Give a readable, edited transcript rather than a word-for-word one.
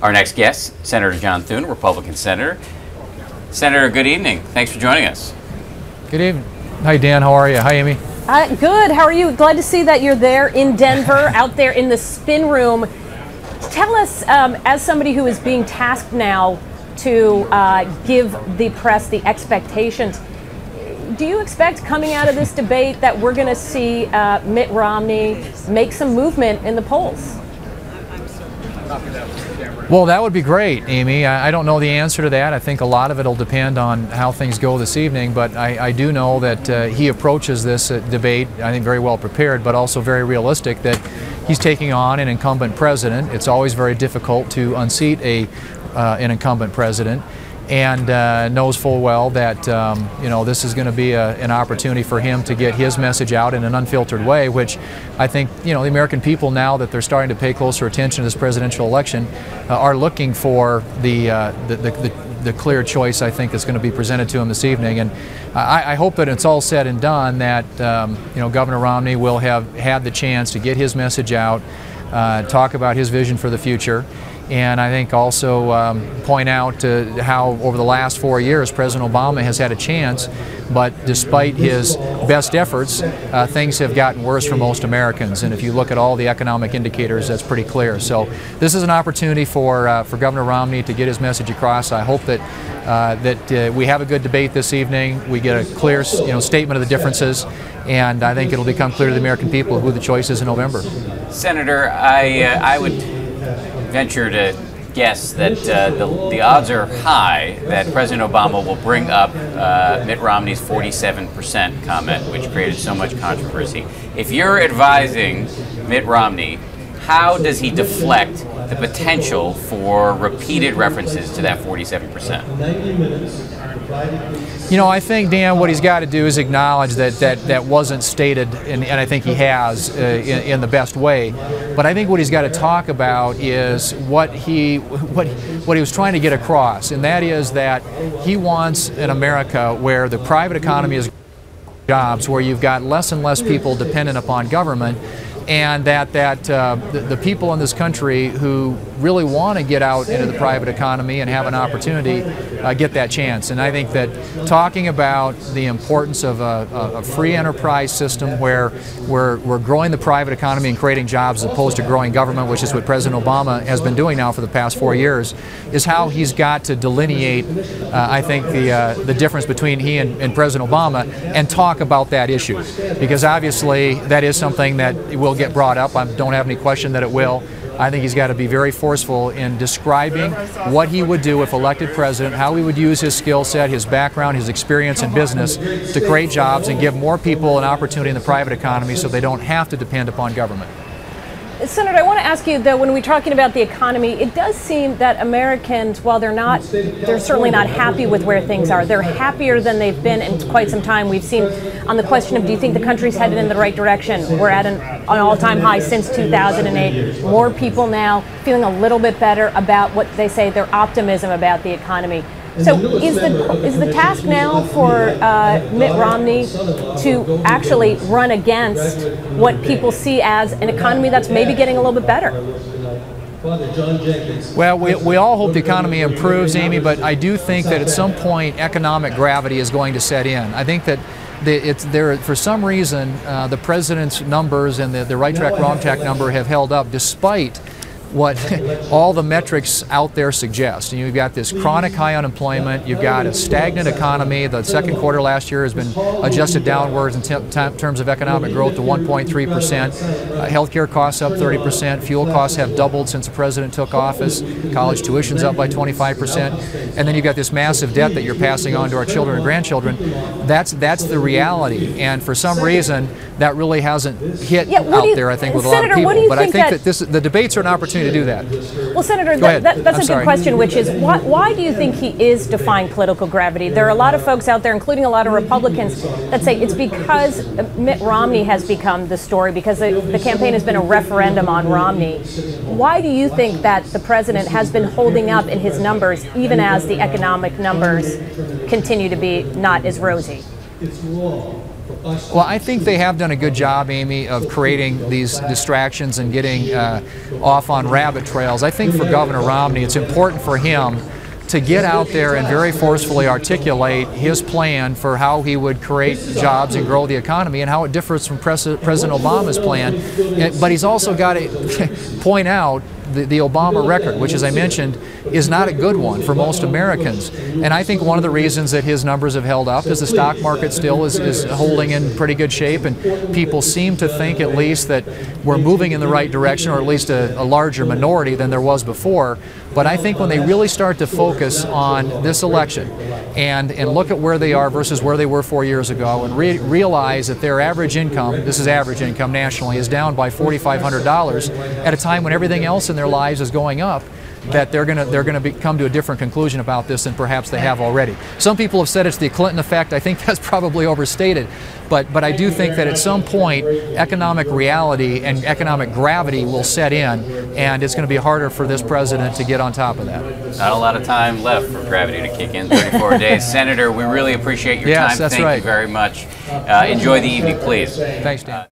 Our next guest, Senator John Thune, Republican Senator. Senator, good evening. Thanks for joining us. Good evening. Hi, Dan. How are you? Hi, Amy. Good. How are you? Glad to see that you're there in Denver, out there in the spin room. Tell us, as somebody who is being tasked now to give the press the expectations, do you expect coming out of this debate that we're going to see Mitt Romney make some movement in the polls? Well, that would be great, Amy. I don't know the answer to that. I think a lot of it will depend on how things go this evening, but I do know that he approaches this debate, I think, very well prepared, but also very realistic that he's taking on an incumbent president. It's always very difficult to unseat an incumbent president, and knows full well that this is going to be an opportunity for him to get his message out in an unfiltered way, which I think the American people, now that they're starting to pay closer attention to this presidential election, are looking for the clear choice, I think, that's going to be presented to him this evening. And I hope that it's all said and done that Governor Romney will have had the chance to get his message out, talk about his vision for the future. And I think also point out how over the last 4 years President Obama has had a chance, but despite his best efforts, things have gotten worse for most Americans. And if you look at all the economic indicators, that's pretty clear. So this is an opportunity for Governor Romney to get his message across. I hope that we have a good debate this evening. We get a clear statement of the differences, and I think it'll become clear to the American people who the choice is in November. Senator, I would venture to guess that the odds are high that President Obama will bring up Mitt Romney's 47% comment, which created so much controversy. If you're advising Mitt Romney, how does he deflect the potential for repeated references to that 47%? I think, Dan, what he's got to do is acknowledge that wasn't stated, and I think he has in the best way. But I think what he's got to talk about is what he was trying to get across, and that is that he wants an America where the private economy is jobs, where you've got less and less people dependent upon government, and that the people in this country who really want to get out into the private economy and have an opportunity get that chance. And I think that talking about the importance of a free enterprise system where we're growing the private economy and creating jobs as opposed to growing government, which is what President Obama has been doing now for the past 4 years, is how he's got to delineate, I think, the difference between he and President Obama, and talk about that issue. Because obviously that is something that will get brought up. I don't have any question that it will. I think he's got to be very forceful in describing what he would do if elected president, how he would use his skill set, his background, his experience in business to create jobs and give more people an opportunity in the private economy so they don't have to depend upon government. Senator, I want to ask you, though, when we're talking about the economy, it does seem that Americans, while they're certainly not happy with where things are, they're happier than they've been in quite some time. We've seen on the question of, do you think the country's headed in the right direction? We're at an all-time high since 2008. More people now feeling a little bit better about what they say, their optimism about the economy. So is the task now for Mitt Romney to actually run against what people see as an economy that's maybe getting a little bit better? Well, we all hope the economy improves, Amy, but I do think that at some point economic gravity is going to set in. I think that for some reason, the president's numbers and the right track, wrong track number have held up despite what all the metrics out there suggest. And you've got this chronic high unemployment, you've got a stagnant economy. The second quarter last year has been adjusted downwards in terms of economic growth to 1.3%. Healthcare costs up 30%. Fuel costs have doubled since the president took office. College tuition's up by 25%. And then you've got this massive debt that you're passing on to our children and grandchildren. That's the reality. And for some reason, that really hasn't hit out there, I think, with a lot of people. But I think that the debates are an opportunity to do that. Well, Senator, that's a good question, which is why do you think he is defying political gravity? There are a lot of folks out there, including a lot of Republicans, that say it's because Mitt Romney has become the story, because the campaign has been a referendum on Romney. Why do you think that the president has been holding up in his numbers, even as the economic numbers continue to be not as rosy? Well, I think they have done a good job, Amy, of creating these distractions and getting off on rabbit trails. I think for Governor Romney, it's important for him to get out there and very forcefully articulate his plan for how he would create jobs and grow the economy and how it differs from President Obama's plan. But he's also got to point out the Obama record, which, as I mentioned, is not a good one for most Americans. And I think one of the reasons that his numbers have held up is the stock market still is holding in pretty good shape, and people seem to think at least that we're moving in the right direction, or at least a larger minority than there was before. But I think when they really start to focus on this election and look at where they are versus where they were 4 years ago, and realize that their average income, this is average income nationally, is down by $4,500 at a time when everything else in their lives is going up, that they're going to come to a different conclusion about this than perhaps they have already. Some people have said it's the Clinton effect. I think that's probably overstated, but I do think that at some point economic reality and economic gravity will set in, and it's going to be harder for this president to get on top of that. Not a lot of time left for gravity to kick in. 34 days. Senator, we really appreciate your time. Yes, that's Thank right. you very much. Enjoy the evening, please. Thanks, Dan.